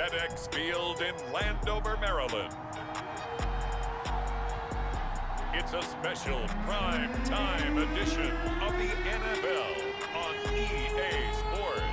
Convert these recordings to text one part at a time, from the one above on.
FedEx Field in Landover, Maryland. It's a special prime time edition of the NFL on EA Sports.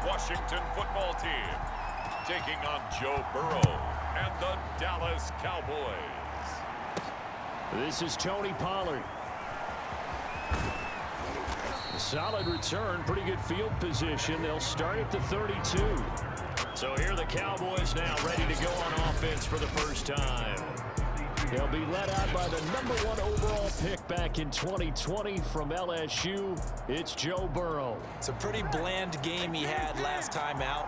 Washington football team taking on Joe Burrow and the Dallas Cowboys. This is Tony Pollard. Solid return, pretty good field position. They'll start at the 32. So here are the Cowboys now ready to go on offense for the first time. They'll be led out by the #1 overall pick back in 2020 from LSU. It's Joe Burrow. It's a pretty bland game he had last time out.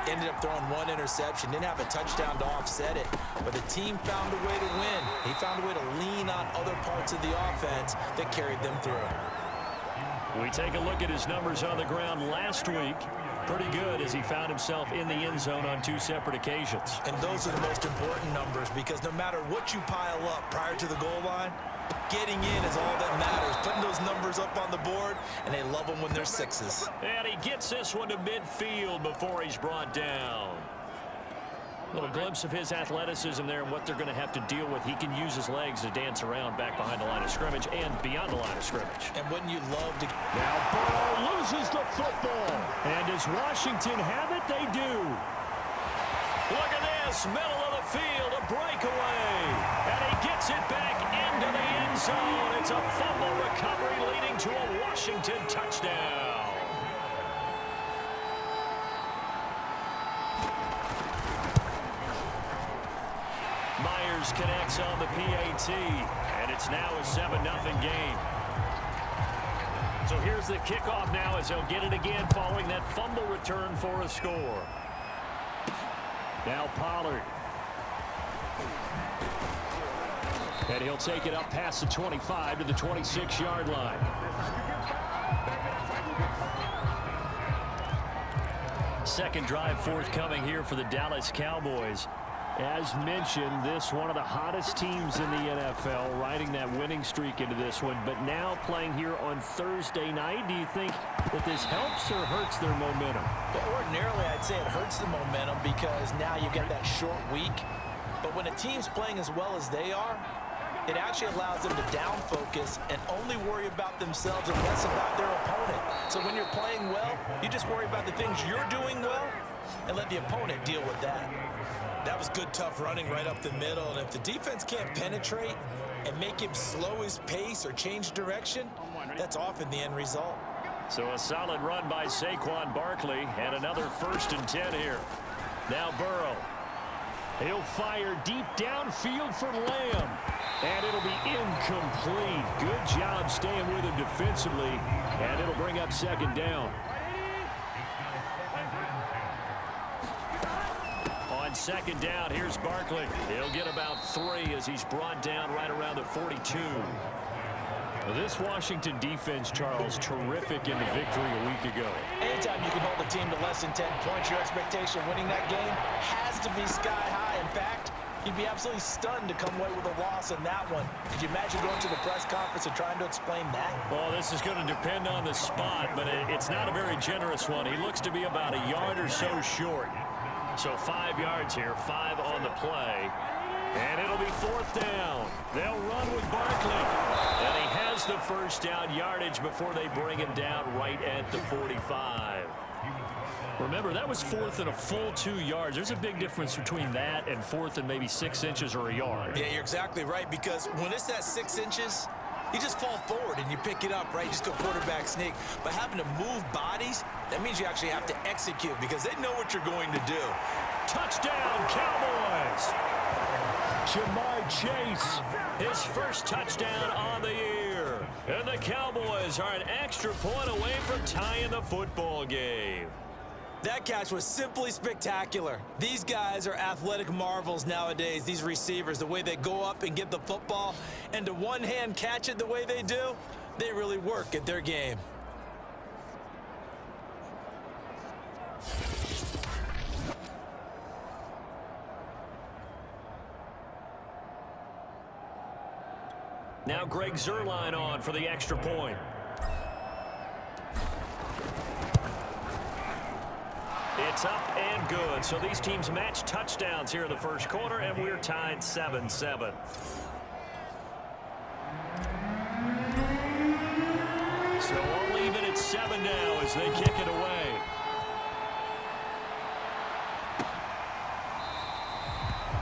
Ended up throwing one interception. Didn't have a touchdown to offset it. But the team found a way to win. He found a way to lean on other parts of the offense that carried them through. We take a look at his numbers on the ground last week. Pretty good as he found himself in the end zone on 2 separate occasions. And those are the most important numbers because no matter what you pile up prior to the goal line, getting in is all that matters. Putting those numbers up on the board, and they love them when they're 6s. And he gets this one to midfield before he's brought down. A little glimpse of his athleticism there and what they're going to have to deal with. He can use his legs to dance around back behind the line of scrimmage and beyond the line of scrimmage. And wouldn't you love to... Now Burrow loses the football. And does Washington have it? They do. Look at this. Middle of the field, a breakaway. And he gets it back into the end zone. It's a fumble recovery leading to a Washington touchdown. Myers connects on the PAT, and it's now a 7-0 game. So here's the kickoff now as they'll get it again following that fumble return for a score. Now Pollard. And he'll take it up past the 25 to the 26-yard line. Second drive forthcoming here for the Dallas Cowboys. As mentioned, this one of the hottest teams in the NFL, riding that winning streak into this one, but now playing here on Thursday night. Do you think that this helps or hurts their momentum? Well, ordinarily, I'd say it hurts the momentum because now you get that short week. But when a team's playing as well as they are, it actually allows them to down focus and only worry about themselves and less about their opponent. So when you're playing well, you just worry about the things you're doing well and let the opponent deal with that. That was good, tough running right up the middle. And if the defense can't penetrate and make him slow his pace or change direction, that's often the end result. So a solid run by Saquon Barkley and another 1st and 10 here. Now Burrow. He'll fire deep downfield for Lamb. And it'll be incomplete. Good job staying with him defensively. And it'll bring up 2nd down. On 2nd down, here's Barkley. He'll get about 3 as he's brought down right around the 42. Well, this Washington defense, Charles, terrific in the victory a week ago. Anytime you can hold a team to less than 10 points, your expectation of winning that game has to be sky high. In fact, you'd be absolutely stunned to come away with a loss in that one. Could you imagine going to the press conference and trying to explain that? Well, this is going to depend on the spot, but it's not a very generous one. He looks to be about a yard or so short. So 5 yards here, 5 on the play. And it'll be 4th down. They'll run with Barkley. And he has the first down yardage before they bring him down right at the 45. Remember, that was 4th and a full 2 yards. There's a big difference between that and 4th and maybe 6 inches or a yard. Yeah, you're exactly right, because when it's that 6 inches, you just fall forward and you pick it up, right? You just go quarterback sneak. But having to move bodies, that means you actually have to execute because they know what you're going to do. Touchdown, Cowboys! Jamar Chase, his first touchdown on the year. And the Cowboys are an extra point away from tying the football game. That catch was simply spectacular. These guys are athletic marvels nowadays, these receivers, the way they go up and get the football and to one-hand catch it the way they do, they really work at their game. Now Greg Zuerlein on for the extra point. It's up and good. So these teams match touchdowns here in the first quarter, and we're tied 7-7. So all even at 7 now as they kick it away.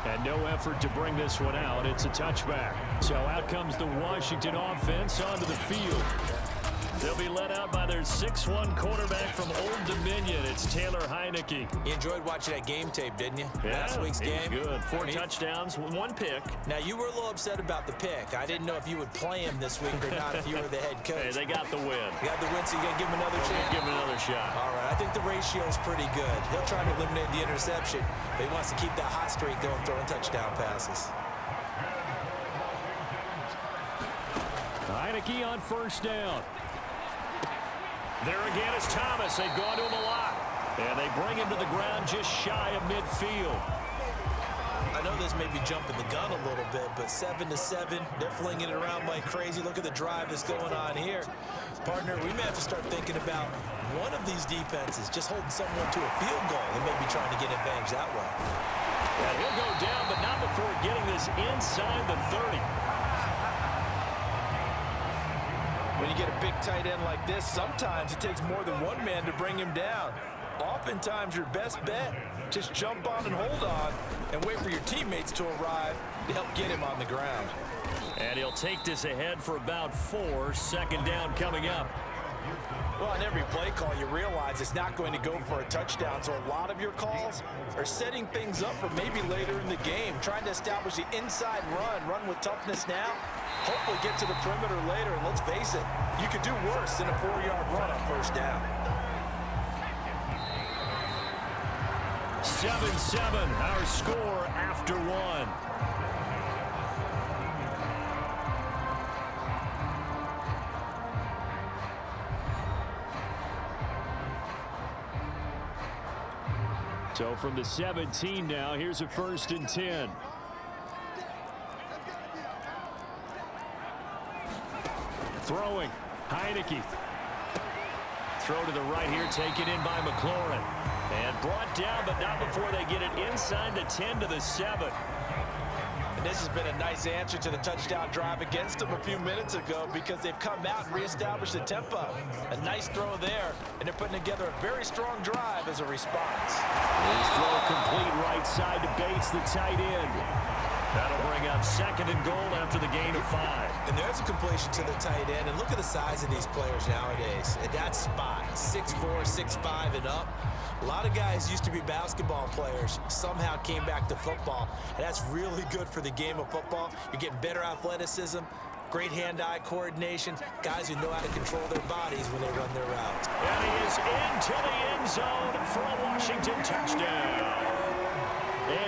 And no effort to bring this one out. It's a touchback. So out comes the Washington offense onto the field. They'll be led out by their 6'1" quarterback from Old Dominion. It's Taylor Heineke. You enjoyed watching that game tape, didn't you? Yeah, Last week's game. Good. Four touchdowns, 1 pick. Now, you were a little upset about the pick. I didn't know if you would play him this week or not if you were the head coach. Hey, they got the win. You got the win, so you got to give him another chance? Give him another shot. All right, I think the ratio is pretty good. He'll try to eliminate the interception, but he wants to keep that hot streak going, throwing touchdown passes. Heineke on first down. There again is Thomas. They've gone to him a lot. And they bring him to the ground just shy of midfield. I know this may be jumping the gun a little bit, but 7-7, they're flinging it around like crazy. Look at the drive that's going on here. Partner, we may have to start thinking about one of these defenses just holding someone to a field goal and maybe trying to get advantage that way. And he'll go down, but not before getting this inside the 30. When you get a big tight end like this, sometimes it takes more than one man to bring him down. Oftentimes, your best bet, just jump on and hold on and wait for your teammates to arrive to help get him on the ground. And he'll take this ahead for about 4. Second down coming up. Well, on every play call, you realize it's not going to go for a touchdown, so a lot of your calls are setting things up for maybe later in the game, trying to establish the inside run with toughness now, hopefully get to the perimeter later, and let's face it, you could do worse than a 4-yard run on first down. 7-7, our score after 1. So from the 17 now, here's a 1st and 10. Throwing, Heineke. Throw to the right here, taken in by McLaurin. And brought down, but not before they get it inside the 10 to the 7. And this has been a nice answer to the touchdown drive against them a few minutes ago because they've come out and reestablished the tempo. A nice throw there, and they're putting together a very strong drive as a response. His throw complete right side to Bates, the tight end. That'll bring up 2nd and goal after the gain of 5. And there's a completion to the tight end. And look at the size of these players nowadays. At that spot, 6'4", 6'5", and up. A lot of guys used to be basketball players, somehow came back to football. And that's really good for the game of football. You're getting better athleticism, great hand-eye coordination, guys who know how to control their bodies when they run their routes. And he is into the end zone for a Washington touchdown.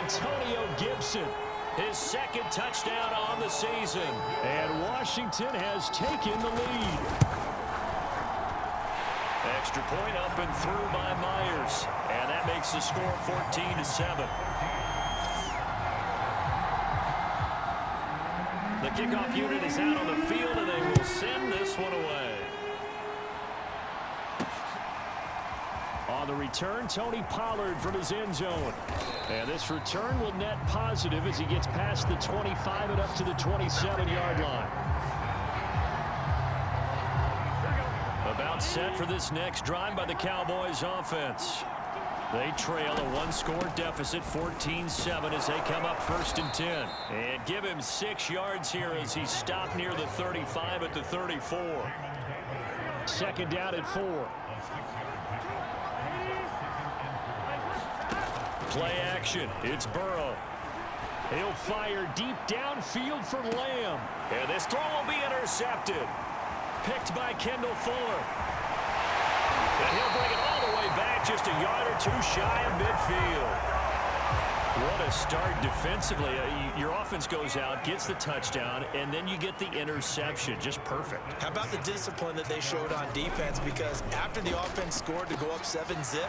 Antonio Gibson, his 2nd touchdown on the season. And Washington has taken the lead. Extra point up and through by Myers. And that makes the score 14-7. The kickoff unit is out on the field, and they will send this one away. On the return, Tony Pollard from his end zone. And this return will net positive as he gets past the 25 and up to the 27-yard line. About set for this next drive by the Cowboys offense. They trail a 1-score deficit, 14-7, as they come up 1st and 10. And give him 6 yards here as he stopped near the 35 at the 34. 2nd down at 4. Play action. It's Burrow. He'll fire deep downfield for Lamb. And this throw will be intercepted. Picked by Kendall Fuller. And he'll bring it all the way back, just a yard or two shy of midfield. What a start defensively. Your offense goes out, gets the touchdown, and then you get the interception. Just perfect. How about the discipline that they showed on defense? Because after the offense scored to go up 7-zip,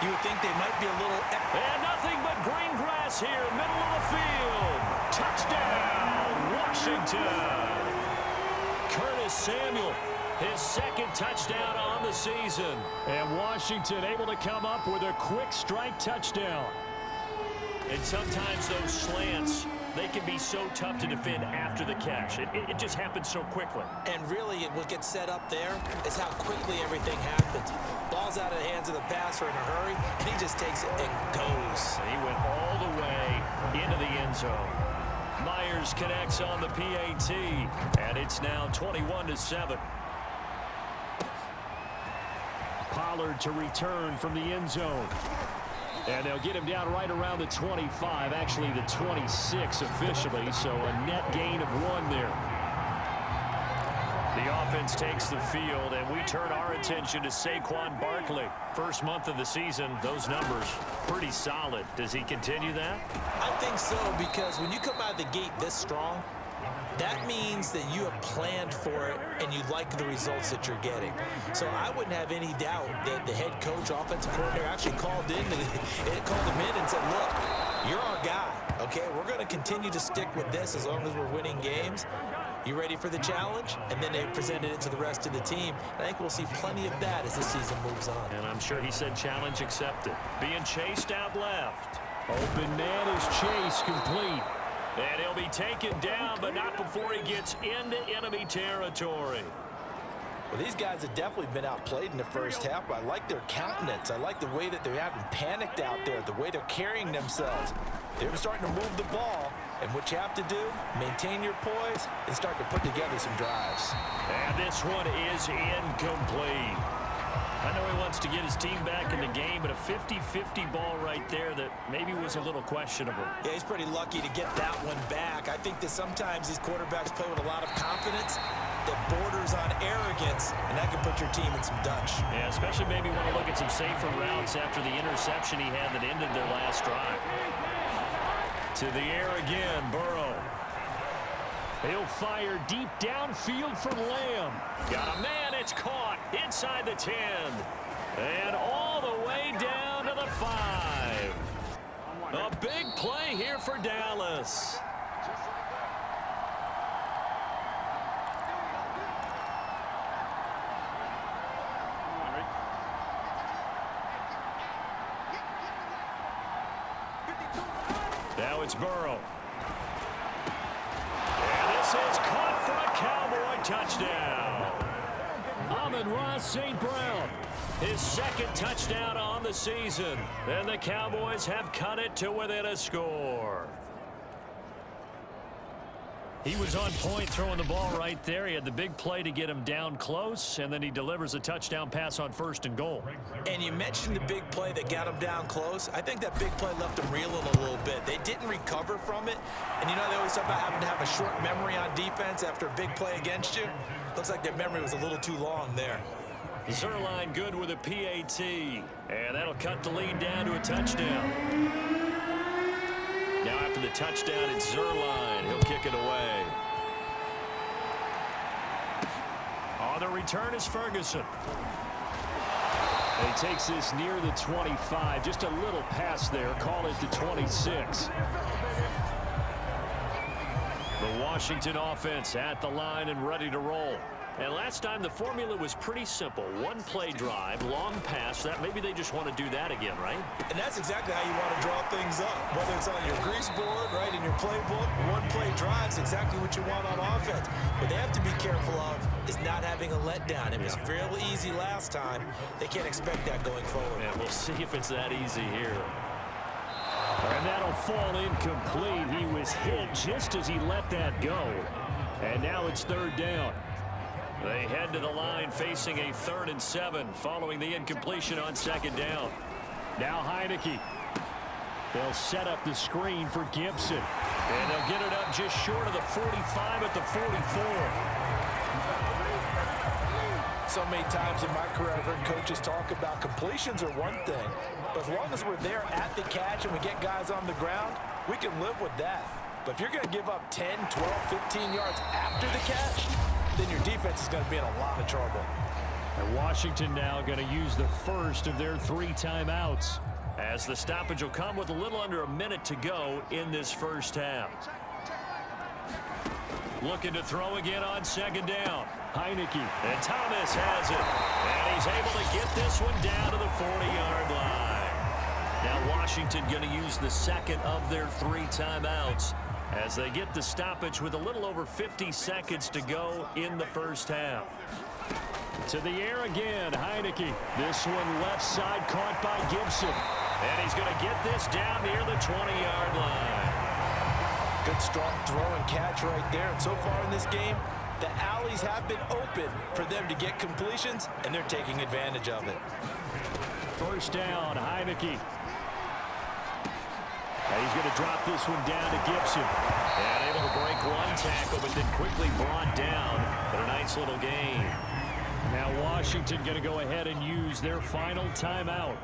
you would think they might be a little... And nothing but green grass here, middle of the field. Touchdown, Washington. Curtis Samuel, his second touchdown on the season. And Washington able to come up with a quick strike touchdown. And sometimes those slants, they can be so tough to defend after the catch. It just happens so quickly. And really, what gets set up there is how quickly everything happens. Ball's out of the hands of the passer in a hurry, and he just takes it and goes. He went all the way into the end zone. Myers connects on the PAT, and it's now 21-7. Pollard to return from the end zone. And they'll get him down right around the 25, actually the 26 officially, so a net gain of 1 there. The offense takes the field, and we turn our attention to Saquon Barkley. First month of the season, those numbers pretty solid. Does he continue that? I think so, because when you come out of the gate this strong, that means that you have planned for it and you like the results that you're getting. So I wouldn't have any doubt that the head coach, offensive coordinator, actually called him in and said, look, you're our guy, okay? We're going to continue to stick with this as long as we're winning games. You ready for the challenge? And then they presented it to the rest of the team. I think we'll see plenty of that as the season moves on. And I'm sure he said challenge accepted. Being chased out left. Open man is Chase, complete. And he'll be taken down, but not before he gets into enemy territory. Well, these guys have definitely been outplayed in the first half, but I like their countenance. I like the way that they haven't panicked out there, the way they're carrying themselves. They're starting to move the ball, and what you have to do, maintain your poise and start to put together some drives. And this one is incomplete. I know he wants to get his team back in the game, but a 50-50 ball right there that maybe was a little questionable. Yeah, he's pretty lucky to get that one back. I think that sometimes these quarterbacks play with a lot of confidence that borders on arrogance, and that can put your team in some Dutch. Yeah, especially maybe want to look at some safer routes after the interception he had that ended their last drive. To the air again, Burrow. He'll fire deep downfield from Lamb. Got a man, it's caught inside the 10. And all the way down to the 5. A big play here for Dallas. Now it's Burrow. And this is caught for a Cowboy touchdown. Amon-Ra St. Brown, his second touchdown on the season. And the Cowboys have cut it to within a score. He was on point throwing the ball right there. He had the big play to get him down close, and then he delivers a touchdown pass on 1st and goal. And you mentioned the big play that got him down close. I think that big play left him reeling a little bit. They didn't recover from it. And you know, they always talk about having to have a short memory on defense after a big play against you. Looks like their memory was a little too long there. Zerline good with a PAT. And that'll cut the lead down to a touchdown. Now after the touchdown, it's Zerline. He'll kick it away. On the return is Ferguson. And he takes this near the 25. Just a little pass there. Call it the 26. The Washington offense at the line and ready to roll. And last time the formula was pretty simple. One play drive, long pass. That maybe they just want to do that again, right? And that's exactly how you want to draw things up. Whether it's on your grease board, right, in your playbook, one play drive's exactly what you want on offense. What they have to be careful of is not having a letdown. It was real easy last time. They can't expect that going forward. And we'll see if it's that easy here. And that'll fall incomplete. He was hit just as he let that go. And now it's 3rd down. They head to the line facing a 3rd and 7 following the incompletion on 2nd down. Now Heineke. They'll set up the screen for Gibson. And they'll get it up just short of the 45 at the 44. So many times in my career, I've heard coaches talk about completions are one thing, but as long as we're there at the catch and we get guys on the ground, we can live with that. But if you're going to give up 10, 12, 15 yards after the catch, then your defense is going to be in a lot of trouble. And Washington now going to use the first of their 3 timeouts, as the stoppage will come with a little under a minute to go in this first half. Looking to throw again on second down. Heineke. And Thomas has it. And he's able to get this one down to the 40-yard line. Now Washington going to use the second of their 3 timeouts as they get the stoppage with a little over 50 seconds to go in the first half. To the air again, Heineke. This one left side caught by Gibson. And he's going to get this down near the 20-yard line. Good strong throw and catch right there. And so far in this game, the alleys have been open for them to get completions, and they're taking advantage of it. First down, Heineke. And he's going to drop this one down to Gibson. And able to break one tackle, but then quickly brought down. But a nice little gain. Now Washington going to go ahead and use their final timeout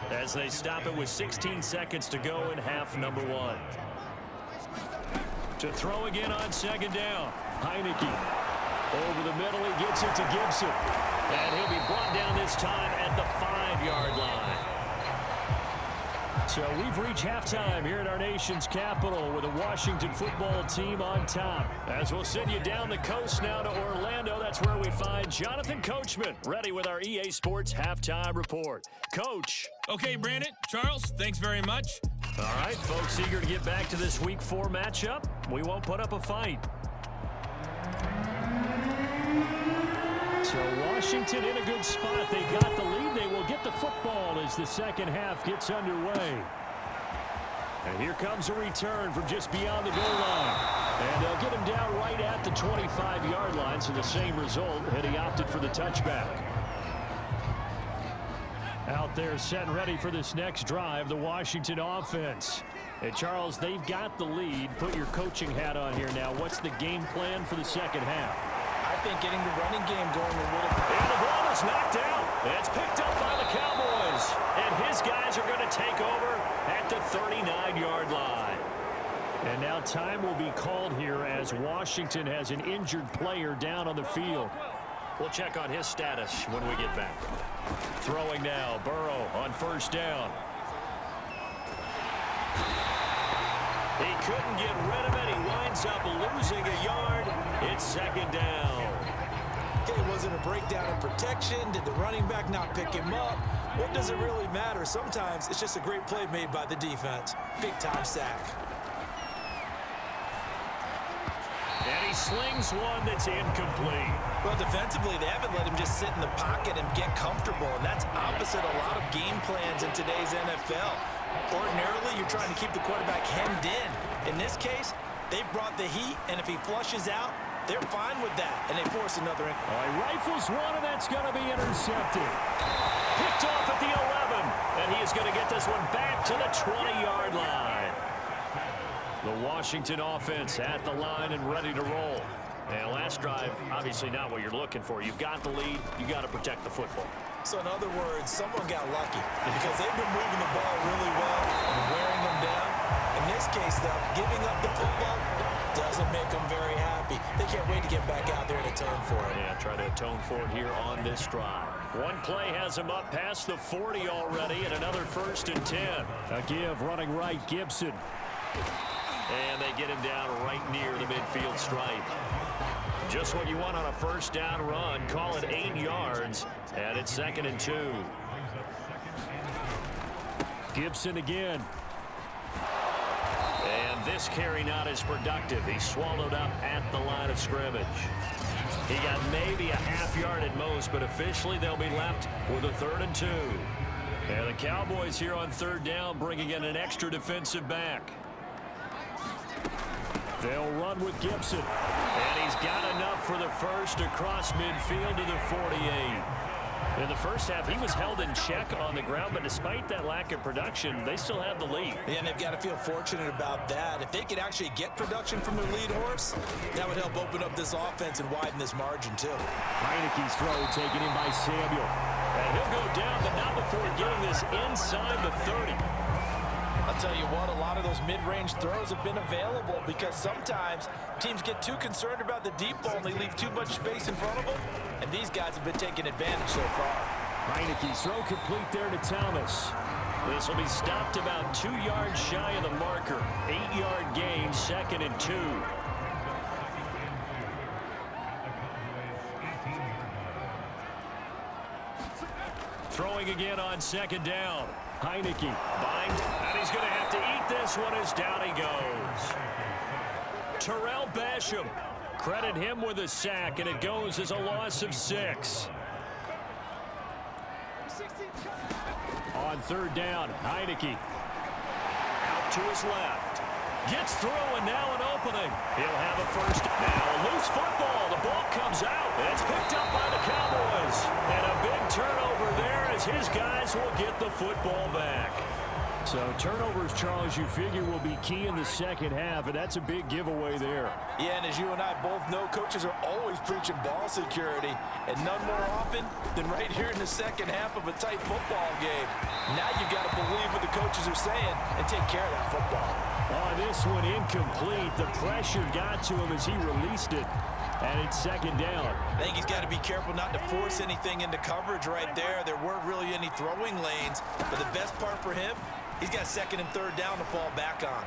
as they stop it with 16 seconds to go in half number 1. To throw again on second down. Heineke. Over the middle, he gets it to Gibson. And he'll be brought down this time at the 5-yard line. So we've reached halftime here at our nation's capital with a Washington football team on top. As we'll send you down the coast now to Orlando, that's where we find Jonathan Coachman, ready with our EA Sports halftime report. Coach. Okay, Brandon, Charles, thanks very much. All right, folks, eager to get back to this Week 4 matchup. We won't put up a fight. So Washington in a good spot. They got the lead. They will get the football as the second half gets underway. And here comes a return from just beyond the goal line. And they'll get him down right at the 25-yard line. So the same result, had he opted for the touchback. Out there set and ready for this next drive, the Washington offense. And Charles, they've got the lead. Put your coaching hat on here now. What's the game plan for the second half? I think getting the running game going a little bit. And the ball is knocked out. It's picked up by the Cowboys. And his guys are going to take over at the 39-yard line. And now time will be called here as Washington has an injured player down on the field. We'll check on his status when we get back. Throwing now, Burrow on first down. He couldn't get rid of it. He winds up losing a yard. It's second down. Okay, was it a breakdown in protection? Did the running back not pick him up? What does it really matter? Sometimes it's just a great play made by the defense. Big-time sack. And he slings one that's incomplete. Well, defensively, they haven't let him just sit in the pocket and get comfortable, and that's opposite a lot of game plans in today's NFL. Ordinarily, you're trying to keep the quarterback hemmed in. In this case, they brought the heat, and if he flushes out, they're fine with that, and they force another. He rifles one, and that's going to be intercepted. Picked off at the 11, and he is going to get this one back to the 20-yard line. The Washington offense at the line and ready to roll. And last drive, obviously not what you're looking for. You've got the lead. You got to protect the football. So in other words, someone got lucky because they've been moving the ball really well and wearing them down. In this case, though, giving up the football doesn't make them very happy. They can't wait to get back out there and atone for it. Yeah, try to atone for it here on this drive. One play has him up past the 40 already, and another 1st and 10. A give running right, Gibson. And they get him down right near the midfield stripe. Just what you want on a first down run. Call it 8 yards, and it's 2nd and 2. Gibson again. And this carry not as productive. He's swallowed up at the line of scrimmage. He got maybe a half yard at most, but officially they'll be left with a 3rd and 2. And the Cowboys here on 3rd down bringing in an extra defensive back. They'll run with Gibson. And he's got enough for the first across midfield to the 48. In the first half, he was held in check on the ground, but despite that lack of production, they still have the lead. And they've got to feel fortunate about that. If they could actually get production from their lead horse, that would help open up this offense and widen this margin, too. Heineke's throw taken in by Samuel. And he'll go down, but not before getting this inside the 30. I'll tell you what, a lot of those mid-range throws have been available because sometimes teams get too concerned about the deep ball and they leave too much space in front of them, and these guys have been taking advantage so far. Heineke's throw complete there to Thomas. This will be stopped about 2 yards shy of the marker. 8-yard gain, 2nd and 2. Throwing again on 2nd down. Heineke. Bind, and he's going to have to eat this one as down he goes. Terrell Basham, credit him with a sack, and it goes as a loss of 6. On 3rd down, Heineke. Out to his left. Gets through, and now an opening. He'll have a first. Now a loose football. The ball comes out. It's picked up by the Cowboys. And a big turnover there as his guys will get the football back. So turnovers, Charles, you figure will be key in the second half, and that's a big giveaway there. Yeah, and as you and I both know, coaches are always preaching ball security, and none more often than right here in the second half of a tight football game. Now you've got to believe what the coaches are saying and take care of that football. Oh, this one incomplete. The pressure got to him as he released it, and it's 2nd down. I think he's got to be careful not to force anything into coverage right there. There weren't really any throwing lanes, but the best part for him, he's got 2nd and 3rd down to fall back on.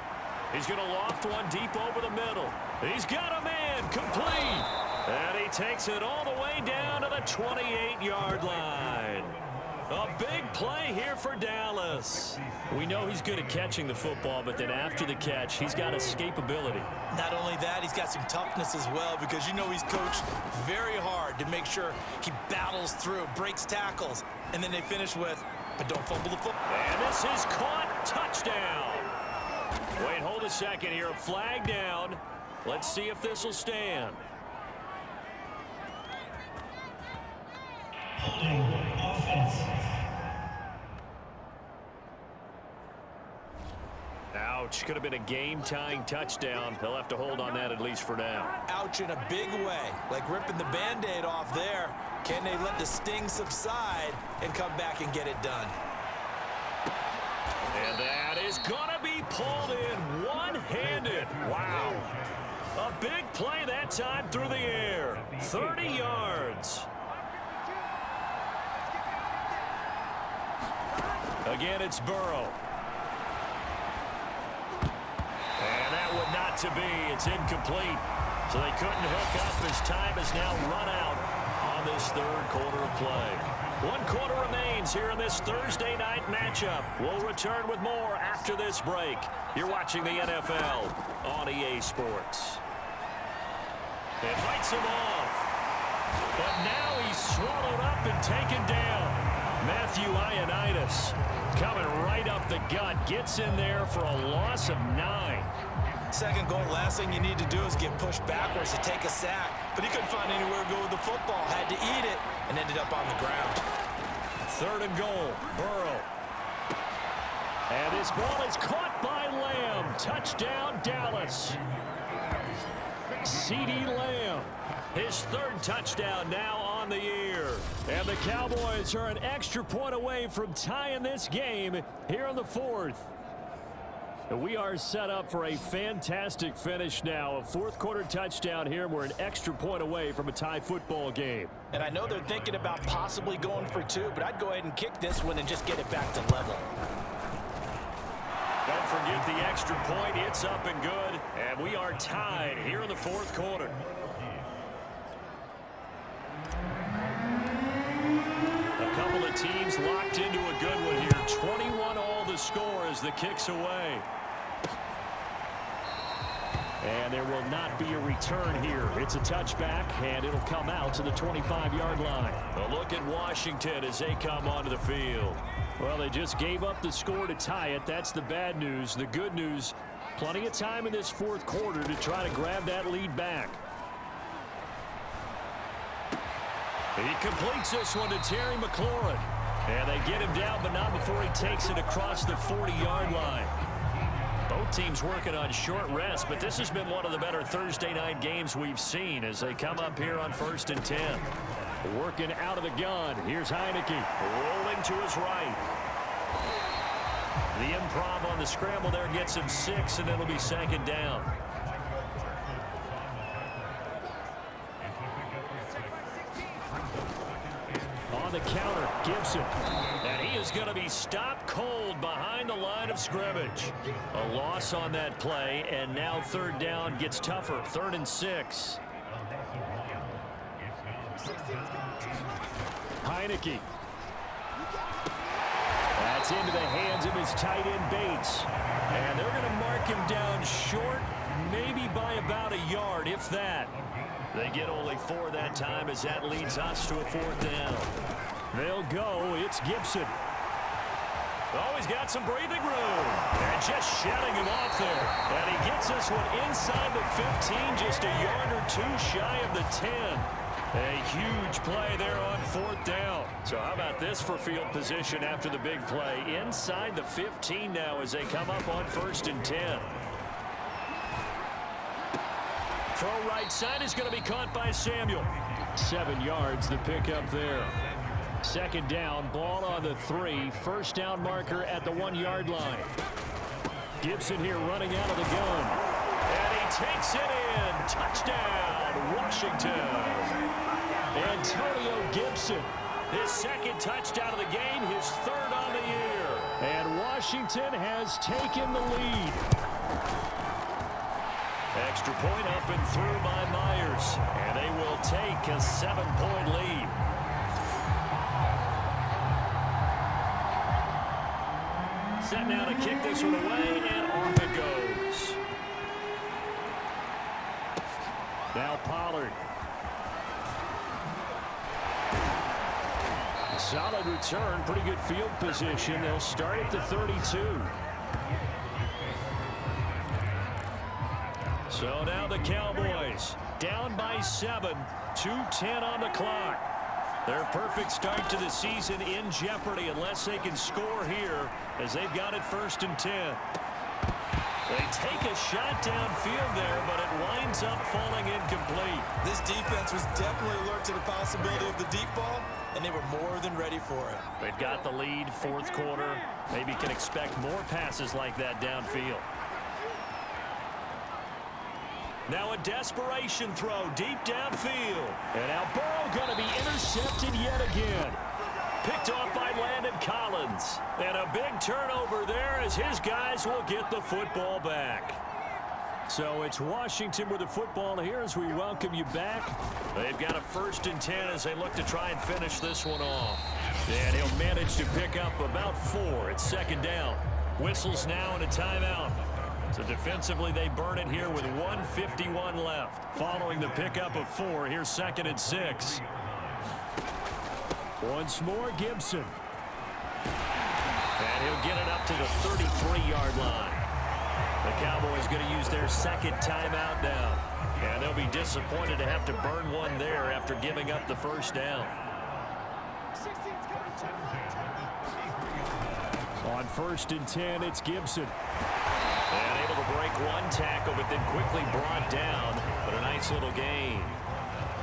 He's going to loft one deep over the middle. He's got a man complete. And he takes it all the way down to the 28-yard line. A big play here for Dallas. We know he's good at catching the football, but then after the catch, he's got escapability. Not only that, he's got some toughness as well because you know he's coached very hard to make sure he battles through, breaks tackles, and then they finish with, but don't fumble the football. And this is caught. Touchdown. Wait, hold a second here. A flag down. Let's see if this will stand. Holding offense. Ouch. Could have been a game-tying touchdown. They'll have to hold on that at least for now. Ouch in a big way, like ripping the Band-Aid off there. Can they let the sting subside and come back and get it done? And that is going to be pulled in one-handed. Wow. A big play that time through the air. 30 yards. Again, it's Burrow. And that would not to be. It's incomplete. So they couldn't hook up as time has now run out on this 3rd quarter of play. 1 quarter remains here in this Thursday night matchup. We'll return with more after this break. You're watching the NFL on EA Sports. It fights him off. But now he's swallowed up and taken down. Matthew Ioannidis coming right up the gut. Gets in there for a loss of 9. 2nd goal, last thing you need to do is get pushed backwards to take a sack. But he couldn't find anywhere to go with the football. Had to eat it and ended up on the ground. 3rd and goal. Burrow. And this ball is caught by Lamb. Touchdown, Dallas. CeeDee Lamb. His 3rd touchdown now on the year. And the Cowboys are an extra point away from tying this game here in the 4th. We are set up for a fantastic finish now. A 4th quarter touchdown here. We're an extra point away from a tie football game. And I know they're thinking about possibly going for 2, but I'd go ahead and kick this one and just get it back to level. Don't forget the extra point. It's up and good. And we are tied here in the 4th quarter. A couple of teams locked into a good one here. 21 all the score as the kick's away. And there will not be a return here. It's a touchback, and it'll come out to the 25-yard line. A look at Washington as they come onto the field. Well, they just gave up the score to tie it. That's the bad news. The good news, plenty of time in this 4th quarter to try to grab that lead back. He completes this one to Terry McLaurin. And they get him down, but not before he takes it across the 40-yard line. Both teams working on short rest, but this has been one of the better Thursday night games we've seen as they come up here on 1st and 10. Working out of the gun. Here's Heineke. Rolling to his right. The improv on the scramble there gets him 6, and it'll be 2nd down. On the counter, Gibson. And he is going to be stopped cold behind the line of scrimmage. A loss on that play, and now 3rd down gets tougher. 3rd and 6. Heineke. That's into the hands of his tight end Bates. And they're going to mark him down short, maybe by about a yard, if that. They get only 4 that time as that leads us to a 4th down. They'll go. It's Gibson. Oh, he's got some breathing room. And just shutting him off there. And he gets this one inside the 15, just a yard or 2 shy of the 10. A huge play there on 4th down. So how about this for field position after the big play? Inside the 15 now as they come up on 1st and 10. Throw right side is going to be caught by Samuel. 7 yards, the pickup there. 2nd down, ball on the 3. 1st down marker at the 1-yard line. Gibson here running out of the gun. And he takes it in. Touchdown, Washington. Antonio Gibson. His 2nd touchdown of the game, his 3rd on the year. And Washington has taken the lead. Extra point up and through by Myers. And they will take a 7-point lead. Set now to kick this one away, and off it goes. Now Pollard. Solid return, pretty good field position. They'll start at the 32. So now the Cowboys down by 7, 2:10 on the clock. Their perfect start to the season in jeopardy unless they can score here as they've got it 1st and 10. They take a shot downfield there, but it winds up falling incomplete. This defense was definitely alert to the possibility of the deep ball, and they were more than ready for it. They've got the lead, 4th quarter. Maybe can expect more passes like that downfield. Now a desperation throw deep downfield. And now Burrow going to be intercepted yet again. Picked off by Landon Collins. And a big turnover there as his guys will get the football back. So it's Washington with the football here as we welcome you back. They've got a 1st and 10 as they look to try and finish this one off. And he'll manage to pick up about 4. It's 2nd down. Whistles now and a timeout. So defensively, they burn it here with 1:51 left. Following the pickup of 4, here's 2nd and 6. Once more, Gibson. And he'll get it up to the 33-yard line. The Cowboys going to use their 2nd timeout now. And they'll be disappointed to have to burn one there after giving up the 1st down. On 1st and 10, it's Gibson. And able to break one tackle, but then quickly brought down. But a nice little gain.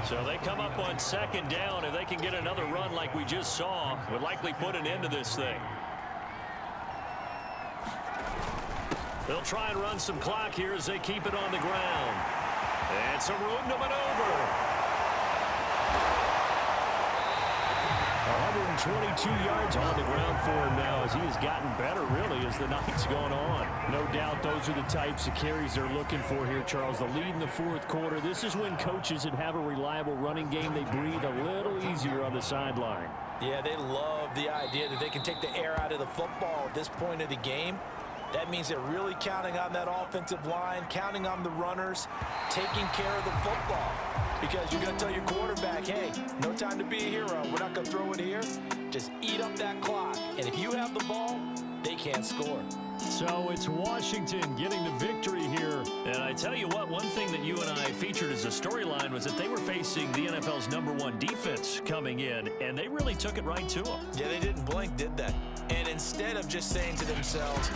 So they come up on 2nd down. If they can get another run like we just saw, would likely put an end to this thing. They'll try and run some clock here as they keep it on the ground. And some room to maneuver. 122 yards on the ground for him now as he has gotten better, really, as the night's gone on. No doubt those are the types of carries they're looking for here, Charles. The lead in the 4th quarter. This is when coaches that have a reliable running game, they breathe a little easier on the sideline. Yeah, they love the idea that they can take the air out of the football at this point of the game. That means they're really counting on that offensive line, counting on the runners, taking care of the football. Because you're going to tell your quarterback, hey, no time to be a hero. We're not going to throw it here. Just eat up that clock. And if you have the ball, they can't score. So it's Washington getting the victory here. And I tell you what, one thing that you and I featured as a storyline was that they were facing the NFL's #1 defense coming in, and they really took it right to them. Yeah, they didn't blink, did they? And instead of just saying to themselves,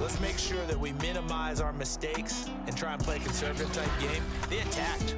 let's make sure that we minimize our mistakes and try and play a conservative type game, they attacked.